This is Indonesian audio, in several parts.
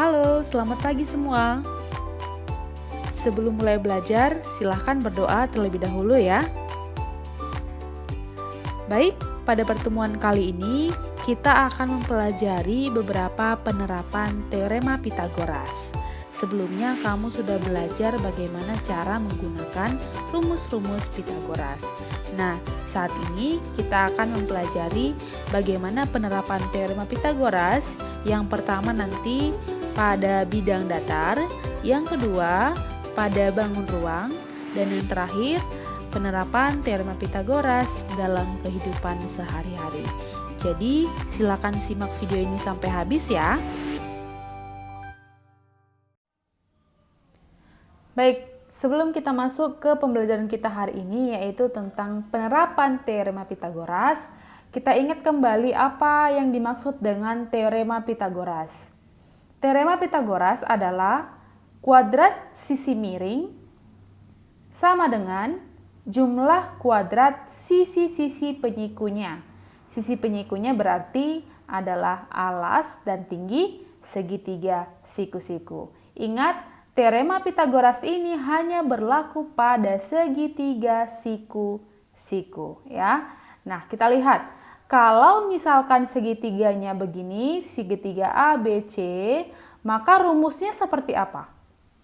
Halo, selamat pagi semua. Sebelum mulai belajar, silahkan berdoa terlebih dahulu ya. Baik, pada pertemuan kali ini kita akan mempelajari beberapa penerapan teorema Pitagoras. Sebelumnya kamu sudah belajar bagaimana cara menggunakan rumus-rumus Pitagoras. Nah, saat ini kita akan mempelajari bagaimana penerapan teorema Pitagoras. Yang pertama nanti pada bidang datar, yang kedua pada bangun ruang, dan yang terakhir penerapan teorema Pitagoras dalam kehidupan sehari-hari. Jadi silakan simak video ini sampai habis ya. Baik, sebelum kita masuk ke pembelajaran kita hari ini yaitu tentang penerapan teorema Pitagoras, kita ingat kembali apa yang dimaksud dengan teorema Pitagoras. Teorema Pitagoras adalah kuadrat sisi miring sama dengan jumlah kuadrat sisi-sisi penyikunya. Sisi penyikunya berarti adalah alas dan tinggi segitiga siku-siku. Ingat, teorema Pitagoras ini hanya berlaku pada segitiga siku-siku ya. Nah, kita lihat. Kalau misalkan segitiganya begini, segitiga ABC, maka rumusnya seperti apa?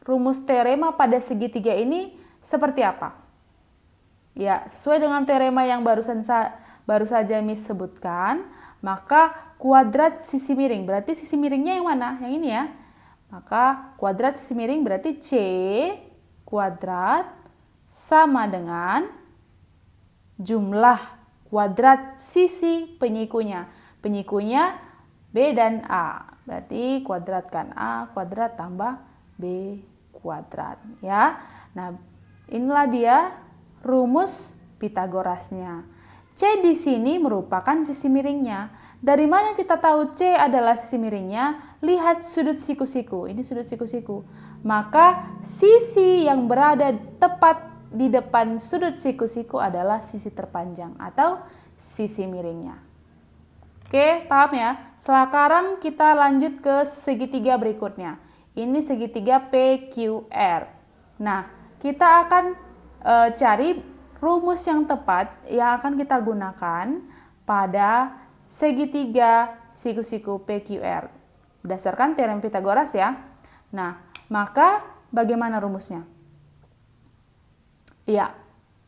Rumus teorema pada segitiga ini seperti apa? Ya, sesuai dengan teorema yang baru saja Miss sebutkan, maka kuadrat sisi miring, berarti sisi miringnya yang mana? Yang ini ya. Maka kuadrat sisi miring berarti C kuadrat sama dengan jumlah kuadrat sisi penyikunya. Penyikunya B dan A. Berarti kuadratkan A kuadrat tambah B kuadrat ya. Nah, inilah dia rumus Pitagorasnya. C di sini merupakan sisi miringnya. Dari mana kita tahu C adalah sisi miringnya? Lihat sudut siku-siku. Ini sudut siku-siku. Maka sisi yang berada tepat di depan sudut siku-siku adalah sisi terpanjang atau sisi miringnya. Oke, paham ya? Sekarang kita lanjut ke segitiga berikutnya. Ini segitiga PQR. Nah, kita akan cari rumus yang tepat yang akan kita gunakan pada segitiga siku-siku PQR. Berdasarkan teorema Pitagoras ya. Nah, maka bagaimana rumusnya? Iya,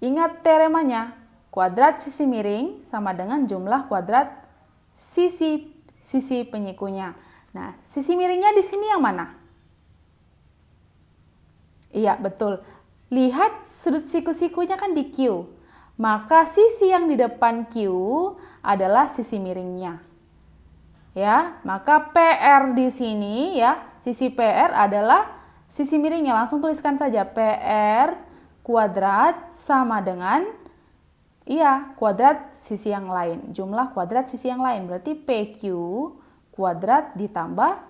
ingat teoremanya. Kuadrat sisi miring sama dengan jumlah kuadrat sisi penyikunya. Nah, sisi miringnya di sini yang mana? Iya, betul. Lihat sudut siku-sikunya kan di Q. Maka sisi yang di depan Q adalah sisi miringnya. Ya, maka PR di sini ya, sisi PR adalah sisi miringnya. Langsung tuliskan saja PR kuadrat sama dengan kuadrat sisi yang lain. Jumlah kuadrat sisi yang lain berarti PQ kuadrat ditambah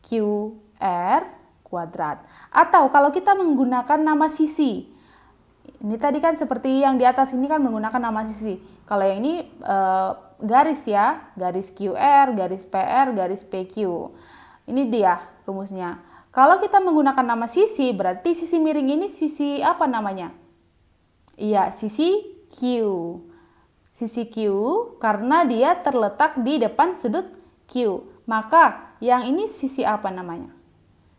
QR kuadrat. Atau kalau kita menggunakan nama sisi. Ini tadi kan seperti yang di atas ini kan menggunakan nama sisi. Kalau yang ini garis ya, garis QR, garis PR, garis PQ. Ini dia rumusnya. Kalau kita menggunakan nama sisi, berarti sisi miring ini sisi apa namanya? Iya, sisi Q. Sisi Q karena dia terletak di depan sudut Q. Maka yang ini sisi apa namanya?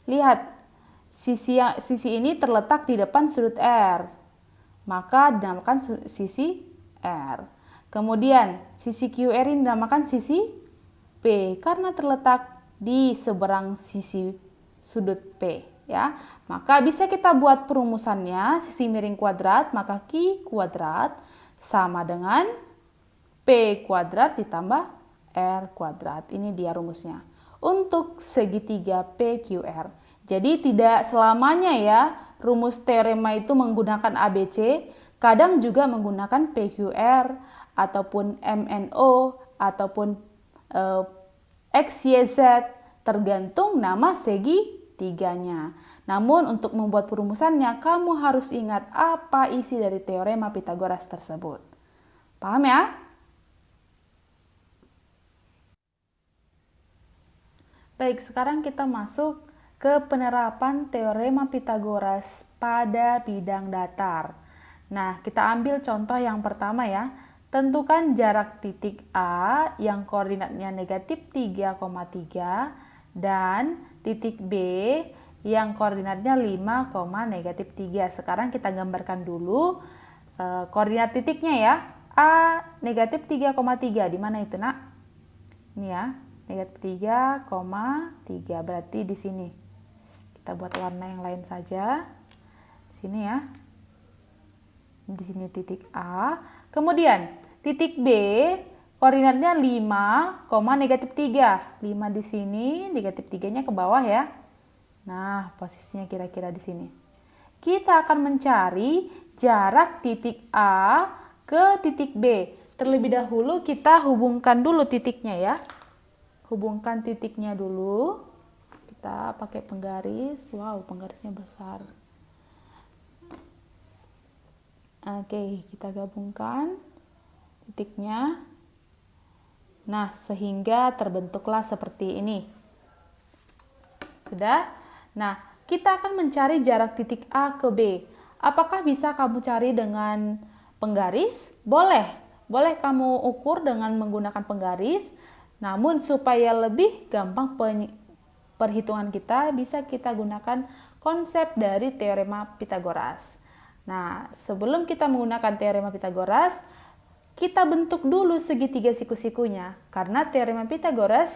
Lihat, sisi ini terletak di depan sudut R. Maka dinamakan sisi R. Kemudian sisi QR ini dinamakan sisi P karena terletak di seberang sisi sudut P ya. Maka bisa kita buat perumusannya sisi miring kuadrat maka Q kuadrat sama dengan P kuadrat ditambah R kuadrat. Ini dia rumusnya. Untuk segitiga PQR. Jadi tidak selamanya ya rumus teorema itu menggunakan ABC, kadang juga menggunakan PQR ataupun MNO ataupun XYZ tergantung nama segitiganya. Namun untuk membuat perumusannya kamu harus ingat apa isi dari teorema Pitagoras tersebut. Paham ya? Baik, sekarang kita masuk ke penerapan teorema Pitagoras pada bidang datar. Nah, kita ambil contoh yang pertama ya. Tentukan jarak titik A yang koordinatnya negatif 3,3 dan titik B yang koordinatnya 5, negatif 3. Sekarang kita gambarkan dulu koordinat titiknya ya. A negatif 3,3. Di mana itu, Nak? Ini ya. Negatif 3,3 berarti di sini. Kita buat warna yang lain saja. Di sini ya. Di sini titik A. Kemudian titik B koordinatnya 5, negatif 3. 5 di sini, negatif 3-nya ke bawah ya. Nah, posisinya kira-kira di sini. Kita akan mencari jarak titik A ke titik B. Terlebih dahulu kita hubungkan dulu titiknya ya. Hubungkan titiknya dulu. Kita pakai penggaris. Wow, penggarisnya besar. Oke, kita gabungkan titiknya. Nah, sehingga terbentuklah seperti ini. Sudah? Nah, kita akan mencari jarak titik A ke B. Apakah bisa kamu cari dengan penggaris? Boleh. Boleh kamu ukur dengan menggunakan penggaris. Namun supaya lebih gampang perhitungan kita, bisa kita gunakan konsep dari teorema Pitagoras. Nah, sebelum kita menggunakan teorema Pitagoras, kita bentuk dulu segitiga siku-sikunya. Karena teorema Pitagoras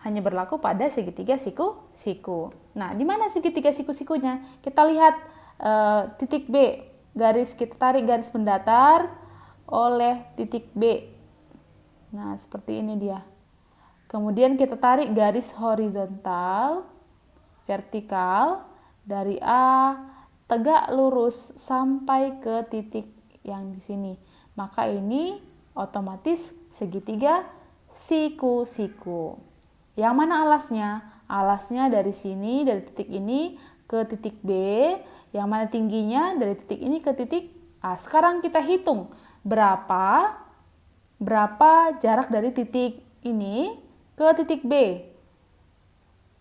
hanya berlaku pada segitiga siku-siku. Nah, di mana segitiga siku-sikunya? Kita lihat titik B. Kita tarik garis mendatar oleh titik B. Nah, seperti ini dia. Kemudian kita tarik garis horizontal, vertikal, dari A tegak lurus sampai ke titik yang di sini. Maka ini otomatis segitiga siku-siku. Yang mana alasnya? Alasnya dari sini, dari titik ini ke titik B. Yang mana tingginya? Dari titik ini ke titik A. Sekarang kita hitung berapa jarak dari titik ini ke titik B.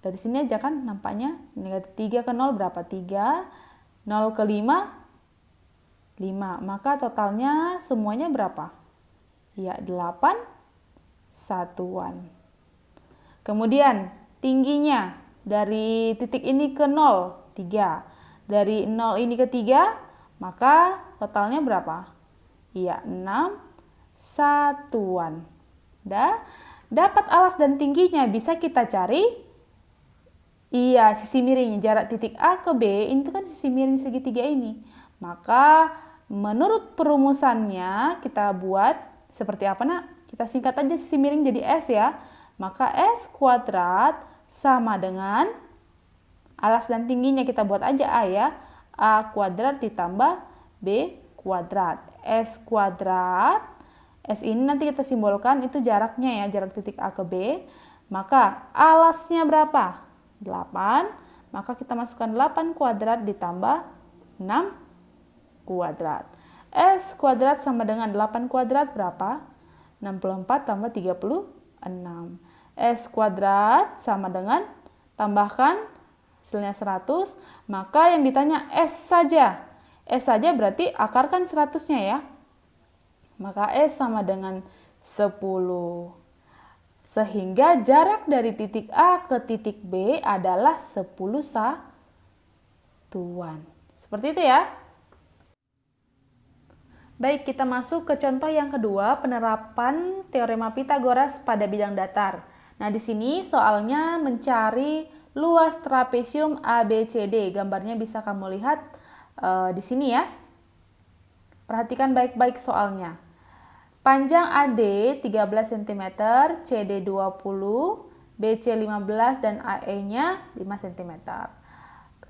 Dari sini aja kan nampaknya negatif 3 ke 0 berapa? 3, 0 ke 5, 5. Maka totalnya semuanya berapa? Ya, 8 satuan. Kemudian tingginya dari titik ini ke 0, 3. Dari 0 ini ke 3, maka totalnya berapa? Iya, 6 satuan. Dapat alas dan tingginya bisa kita cari. Iya, sisi miringnya. Jarak titik A ke B itu kan sisi miring segitiga ini. Maka menurut perumusannya kita buat seperti apa, Nak? Kita singkat aja sisi miring jadi S ya. Maka S kuadrat sama dengan alas dan tingginya kita buat aja A ya. A kuadrat ditambah B kuadrat. S kuadrat. S ini nanti kita simbolkan itu jaraknya ya, jarak titik A ke B. Maka alasnya berapa? 8. Maka kita masukkan 8 kuadrat ditambah 6 kuadrat. S kuadrat sama dengan 8 kuadrat berapa? 64 tambah 36. S kuadrat sama dengan, tambahkan hasilnya 100. Maka yang ditanya S saja. S saja berarti akarkan 100-nya ya. Maka S sama dengan 10. Sehingga jarak dari titik A ke titik B adalah 10 satuan. Seperti itu ya. Baik, kita masuk ke contoh yang kedua, penerapan teorema Pitagoras pada bidang datar. Nah, di sini soalnya mencari luas trapesium ABCD. Gambarnya bisa kamu lihat di sini ya. Perhatikan baik-baik soalnya. Panjang AD 13 cm, CD 20, BC 15 dan AE-nya 5 cm.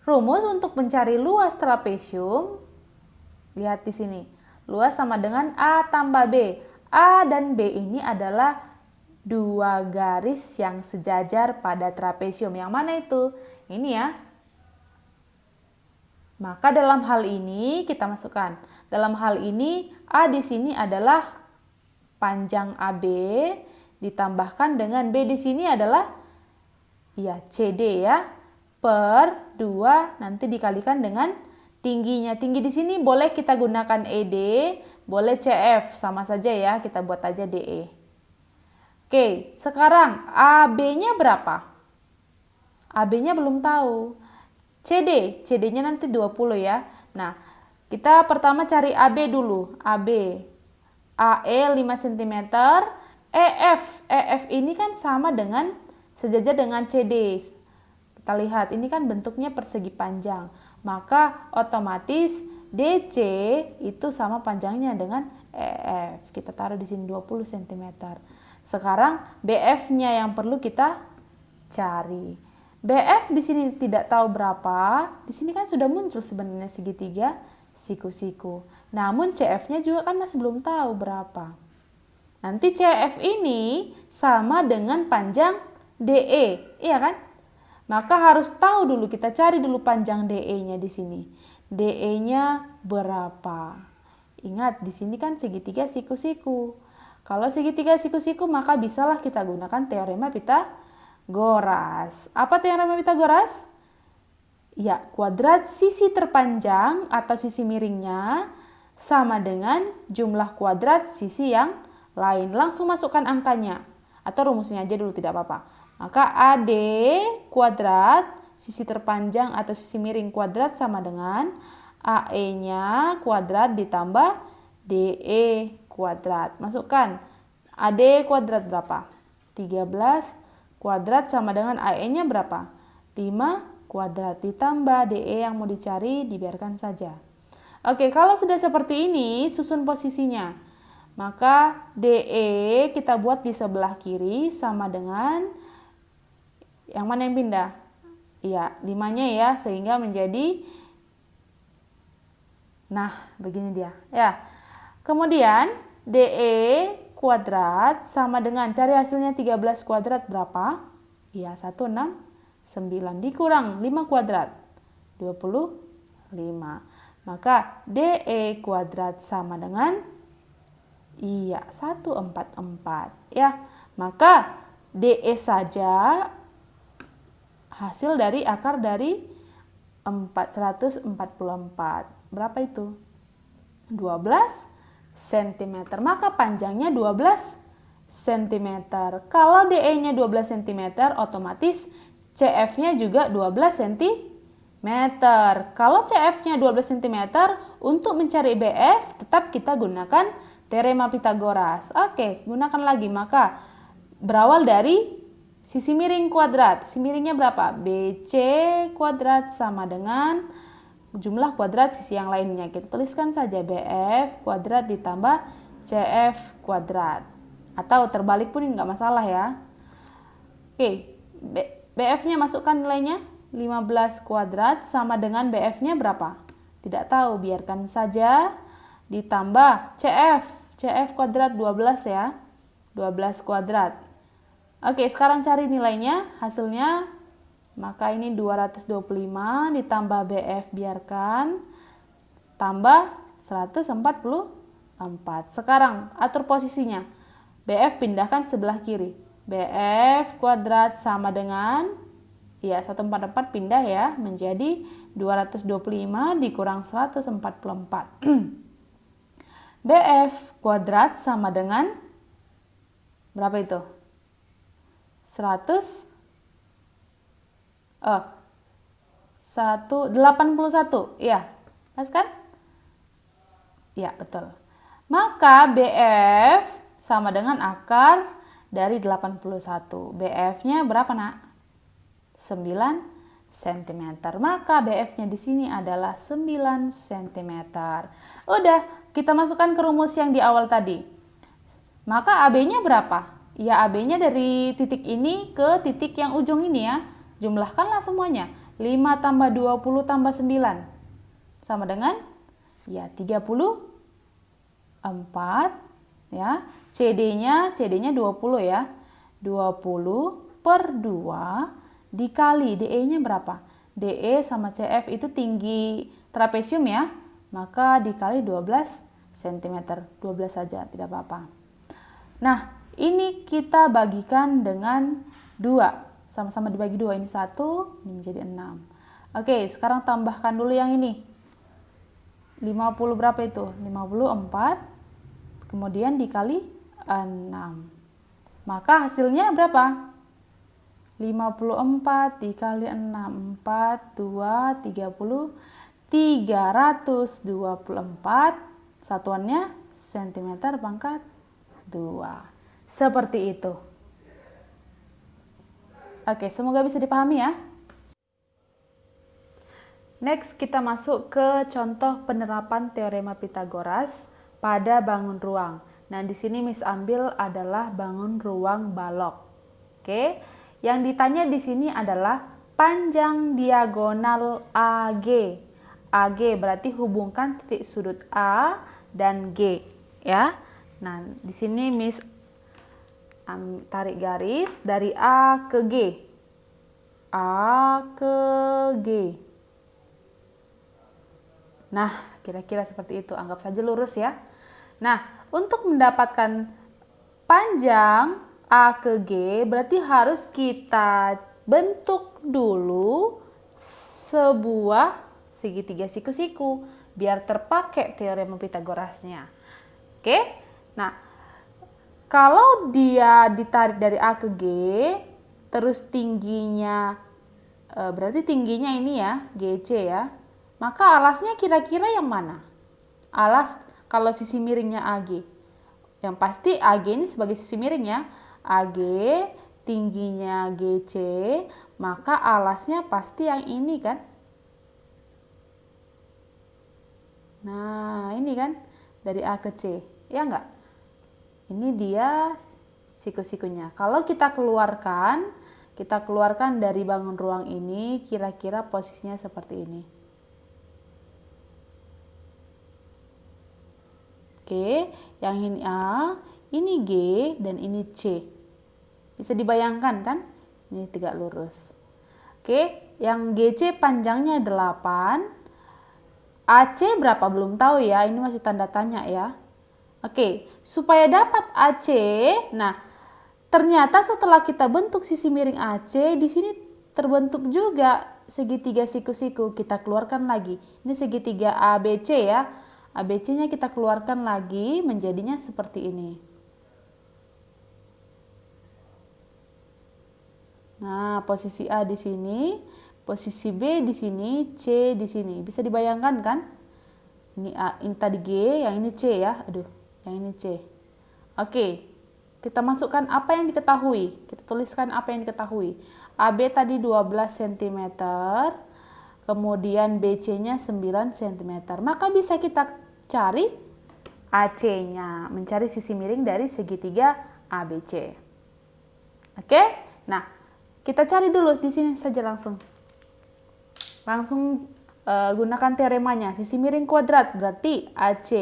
Rumus untuk mencari luas trapesium, lihat di sini. Luas sama dengan A tambah B. A dan B ini adalah dua garis yang sejajar pada trapesium. Yang mana itu? Ini ya. Maka dalam hal ini kita masukkan. Dalam hal ini A di sini adalah panjang AB ditambahkan dengan B di sini adalah Iya, CD ya. Per 2 nanti dikalikan dengan tingginya. Tinggi di sini boleh kita gunakan ED, boleh CF, sama saja ya, kita buat aja DE. Oke, sekarang AB-nya berapa? AB-nya belum tahu. CD-nya nanti 20 ya. Nah, kita pertama cari AB dulu. AB. AE 5 cm. EF ini kan sama dengan sejajar dengan CD. Kita lihat, ini kan bentuknya persegi panjang. Maka otomatis DC itu sama panjangnya dengan EF. Kita taruh di sini 20 cm. Sekarang BF-nya yang perlu kita cari. BF di sini tidak tahu berapa. Di sini kan sudah muncul sebenarnya segitiga siku-siku. Namun CF-nya juga kan masih belum tahu berapa. Nanti CF ini sama dengan panjang DE, iya kan? Maka harus tahu dulu, kita cari dulu panjang DE-nya di sini. DE-nya berapa? Ingat, di sini kan segitiga siku-siku. Kalau segitiga siku-siku, maka bisalah kita gunakan teorema Pitagoras. Apa teorema Pitagoras? Ya, kuadrat sisi terpanjang atau sisi miringnya sama dengan jumlah kuadrat sisi yang lain. Langsung masukkan angkanya. Atau rumusnya aja dulu, tidak apa-apa. Maka AD kuadrat sisi terpanjang atau sisi miring kuadrat sama dengan AE-nya kuadrat ditambah DE kuadrat. Masukkan. AD kuadrat berapa? 13 kuadrat sama dengan AE-nya berapa? 5 kuadrat ditambah DE yang mau dicari, dibiarkan saja. Oke, kalau sudah seperti ini, susun posisinya. Maka DE kita buat di sebelah kiri sama dengan, yang mana yang pindah? Iya, 5-nya ya, sehingga menjadi, nah begini dia. Ya. Kemudian DE kuadrat sama dengan, cari hasilnya 13 kuadrat berapa? Iya, 169 dikurang 5 kuadrat 25. Maka DE kuadrat sama dengan 144 ya. Maka DE saja hasil dari akar dari 444. Berapa itu? 12 cm. Maka panjangnya 12 cm. Kalau DE-nya 12 cm, otomatis CF-nya juga 12 cm. Kalau CF-nya 12 cm, untuk mencari BF tetap kita gunakan teorema Pitagoras. Oke, gunakan lagi. Maka berawal dari sisi miring kuadrat. Sisi miringnya berapa? BC kuadrat sama dengan jumlah kuadrat sisi yang lainnya. Kita tuliskan saja BF kuadrat ditambah CF kuadrat. Atau terbalik pun nggak masalah ya. Oke, BF-nya masukkan nilainya 15 kuadrat sama dengan BF-nya berapa? Tidak tahu, biarkan saja. Ditambah CF kuadrat 12 ya. 12 kuadrat. Oke, sekarang cari nilainya, hasilnya. Maka ini 225 ditambah BF biarkan. Tambah 144. Sekarang atur posisinya. BF pindahkan sebelah kiri. BF kuadrat sama dengan, ya 144 pindah ya, menjadi 225 dikurang 144. BF kuadrat sama dengan, berapa itu? 181, ya, pas kan? Ya, betul. Maka BF sama dengan akar dari 81. BF-nya berapa, Nak? 9 cm. Maka BF-nya di sini adalah 9 cm. Udah, kita masukkan ke rumus yang di awal tadi. Maka AB-nya berapa? Ya, AB-nya dari titik ini ke titik yang ujung ini ya. Jumlahkanlah semuanya. 5 tambah 20 tambah 9. Sama dengan? Ya, 34. Ya, CD-nya 20 ya. 20 per 2 dikali DE-nya berapa? DE sama CF itu tinggi trapesium ya. Maka dikali 12 cm. 12 saja, tidak apa-apa. Nah, ini kita bagikan dengan 2. 1 Sama-sama dibagi 2. Ini 1, ini menjadi 6. Oke, sekarang tambahkan dulu yang ini. 50 berapa itu? 54. Kemudian dikali 6. Maka hasilnya berapa? 54 dikali 6. 4, 2, 30. 324. Satuannya cm pangkat 2. Seperti itu. Oke, semoga bisa dipahami ya. Next, kita masuk ke contoh penerapan teorema Pythagoras pada bangun ruang. Nah, di sini Miss ambil adalah bangun ruang balok. Oke, yang ditanya di sini adalah panjang diagonal AG. AG berarti hubungkan titik sudut A dan G, ya. Nah, di sini Miss tarik garis dari A ke G. A ke G. Nah, kira-kira seperti itu. Anggap saja lurus ya. Nah, untuk mendapatkan panjang A ke G, berarti harus kita bentuk dulu sebuah segitiga siku-siku biar terpakai teorema Pythagorasnya. Oke? Nah, kalau dia ditarik dari A ke G, terus tingginya, berarti tingginya ini ya, GC ya. Maka alasnya kira-kira yang mana? Alas kalau sisi miringnya AG. Yang pasti AG ini sebagai sisi miring ya. AG tingginya GC, maka alasnya pasti yang ini kan. Nah, ini kan dari A ke C. Ya enggak? Ini dia siku-sikunya. Kalau kita keluarkan dari bangun ruang ini, kira-kira posisinya seperti ini. Oke, yang ini A, ini G, dan ini C. Bisa dibayangkan kan? Ini tegak lurus. Oke, yang GC panjangnya 8. AC berapa? Belum tahu ya, ini masih tanda tanya ya. Oke, supaya dapat AC, nah ternyata setelah kita bentuk sisi miring AC, di sini terbentuk juga segitiga siku-siku. Kita keluarkan lagi. Ini segitiga ABC ya. ABC-nya kita keluarkan lagi, menjadinya seperti ini. Nah, posisi A di sini, posisi B di sini, C di sini. Bisa dibayangkan kan? Ini A, ini tadi G, yang ini C ya. Aduh, yang ini C. Oke, kita masukkan apa yang diketahui. Kita tuliskan apa yang diketahui. AB tadi 12 cm. Kemudian BC-nya 9 cm. Maka bisa kita cari AC-nya, mencari sisi miring dari segitiga ABC. Oke? Nah, kita cari dulu di sini saja langsung. Gunakan teoremanya. Sisi miring kuadrat berarti AC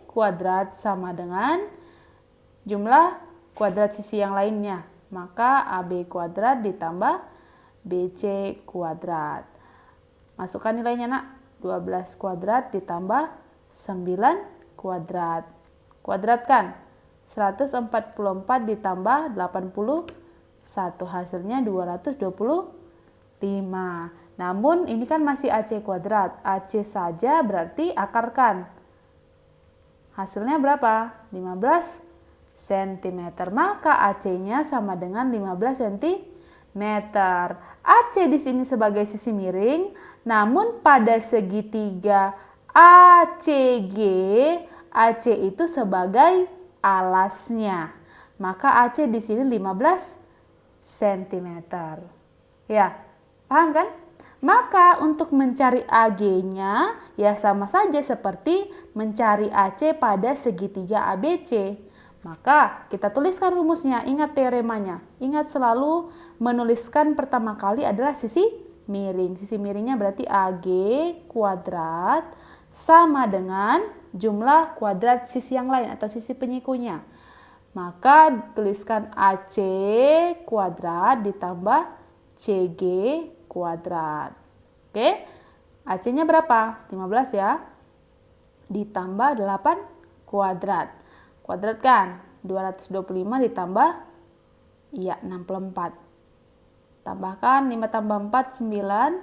kuadrat sama dengan jumlah kuadrat sisi yang lainnya. Maka AB kuadrat ditambah BC kuadrat. Masukkan nilainya nak. 12 kuadrat ditambah 9 kuadrat. Kuadratkan. 144 ditambah 81. Hasilnya 225. Namun ini kan masih AC kuadrat. AC saja berarti akarkan. Hasilnya berapa? 15 cm. Maka AC-nya sama dengan 15 cm. AC di sini sebagai sisi miring, namun pada segitiga ACG, AC itu sebagai alasnya. Maka AC di sini 15 cm. Ya, paham kan? Maka untuk mencari AG-nya ya sama saja seperti mencari AC pada segitiga ABC. Maka kita tuliskan rumusnya, ingat teoremanya. Ingat selalu menuliskan pertama kali adalah sisi miring. Sisi miringnya berarti AG kuadrat sama dengan jumlah kuadrat sisi yang lain atau sisi penyikunya. Maka tuliskan AC kuadrat ditambah CG kuadrat. Oke, AC-nya berapa? 15 ya. Ditambah 8 kuadrat. Kuadratkan. 225 ditambah 64. Tambahkan 5 tambah 4, 9.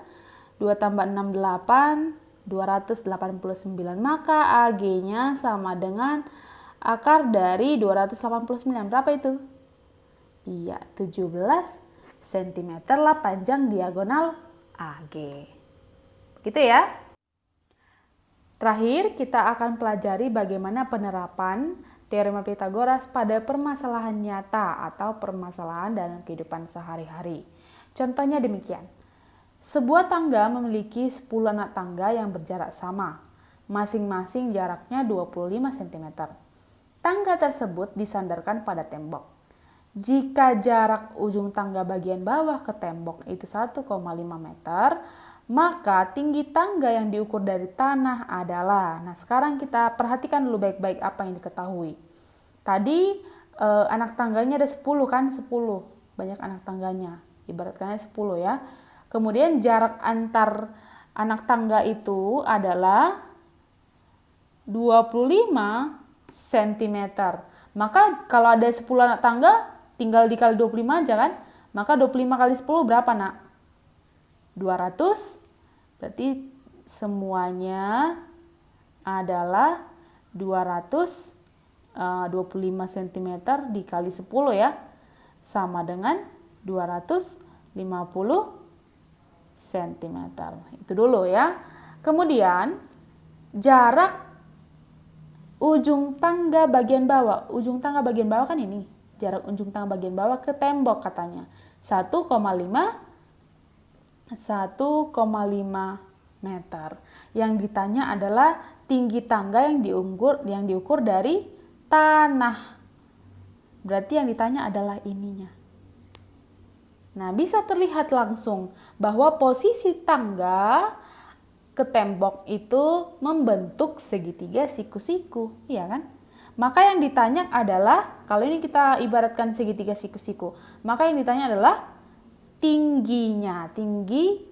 2 tambah 6, 8. 289. Maka AG-nya sama dengan akar dari 289. Berapa itu? Iya, 17 cm lah panjang diagonal AG. Begitu ya. Terakhir, kita akan pelajari bagaimana penerapan teorema Pythagoras pada permasalahan nyata atau permasalahan dalam kehidupan sehari-hari. Contohnya demikian. Sebuah tangga memiliki 10 anak tangga yang berjarak sama. Masing-masing jaraknya 25 cm. Tangga tersebut disandarkan pada tembok. Jika jarak ujung tangga bagian bawah ke tembok itu 1,5 meter, maka tinggi tangga yang diukur dari tanah adalah, nah sekarang kita perhatikan dulu baik-baik apa yang diketahui. Tadi anak tangganya ada 10 kan, 10, banyak anak tangganya, ibaratkannya 10 ya. Kemudian jarak antar anak tangga itu adalah 25 cm. Maka kalau ada 10 anak tangga, tinggal dikali 25 aja kan, maka 25 kali 10 berapa nak? 200, berarti semuanya adalah 225 cm dikali 10 ya, sama dengan 250 cm. Itu dulu ya. Kemudian jarak ujung tangga bagian bawah. Ujung tangga bagian bawah kan ini. Jarak ujung tangga bagian bawah ke tembok katanya 1,5 meter. Yang ditanya adalah tinggi tangga yang diukur dari tanah. Berarti yang ditanya adalah ininya. Nah, bisa terlihat langsung bahwa posisi tangga ke tembok itu membentuk segitiga siku-siku, iya kan? Maka yang ditanya adalah, kalau ini kita ibaratkan segitiga siku-siku, maka yang ditanya adalah tingginya, tinggi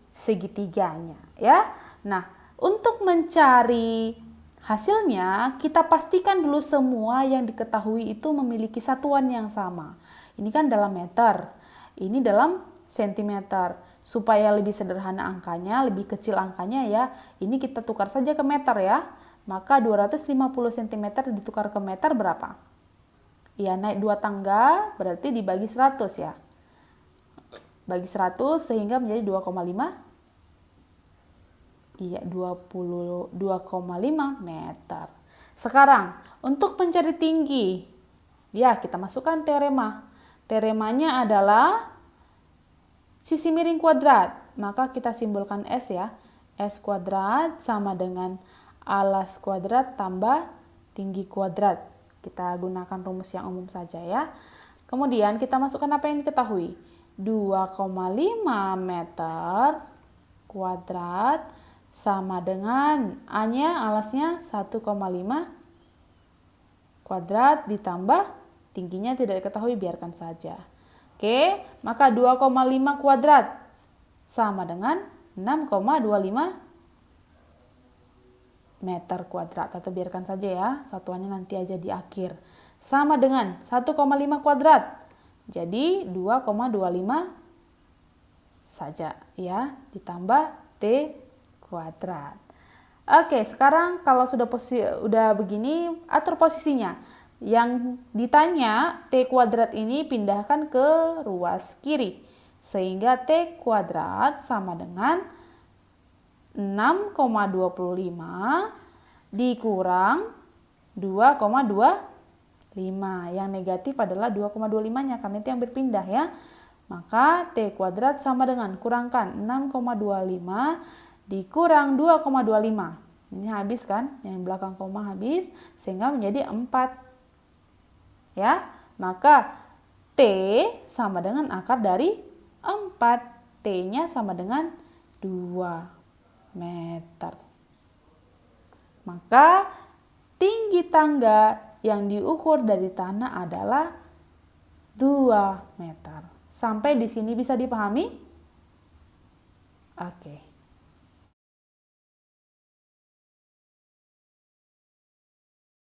segitiganya ya. Nah, untuk mencari hasilnya, kita pastikan dulu semua yang diketahui itu memiliki satuan yang sama. Ini kan dalam meter, ini dalam sentimeter. Supaya lebih sederhana angkanya, lebih kecil angkanya ya, ini kita tukar saja ke meter ya. Maka 250 cm ditukar ke meter berapa? Ya, naik 2 tangga berarti dibagi 100 ya. Bagi 100 sehingga menjadi 2,5. Iya, 2,5 meter. Sekarang, untuk mencari tinggi, ya kita masukkan teorema. Teoremanya adalah sisi miring kuadrat. Maka kita simbolkan S ya. S kuadrat sama dengan alas kuadrat tambah tinggi kuadrat. Kita gunakan rumus yang umum saja ya. Kemudian kita masukkan apa yang diketahui. 2,5 meter kuadrat sama dengan A-nya, alasnya 1,5 kuadrat ditambah tingginya tidak diketahui, biarkan saja. Oke, maka 2,5 kuadrat sama dengan 6,25 meter kuadrat, atau biarkan saja ya, satuannya nanti aja di akhir. Sama dengan 1,5 kuadrat. Jadi 2,25 saja ya, ditambah T kuadrat. Oke, sekarang kalau sudah begini, atur posisinya. Yang ditanya T kuadrat ini pindahkan ke ruas kiri. Sehingga T kuadrat sama dengan 6,25 dikurang 2,25. Yang negatif adalah 2,25-nya karena itu yang berpindah ya. Maka T kuadrat sama dengan kurangkan 6,25 dikurang 2,25. Ini habis kan? Yang belakang koma habis sehingga menjadi 4. Ya. Maka T sama dengan akar dari 4. T-nya sama dengan 2 meter. Maka tinggi tangga yang diukur dari tanah adalah 2 meter. Sampai di sini bisa dipahami? Oke.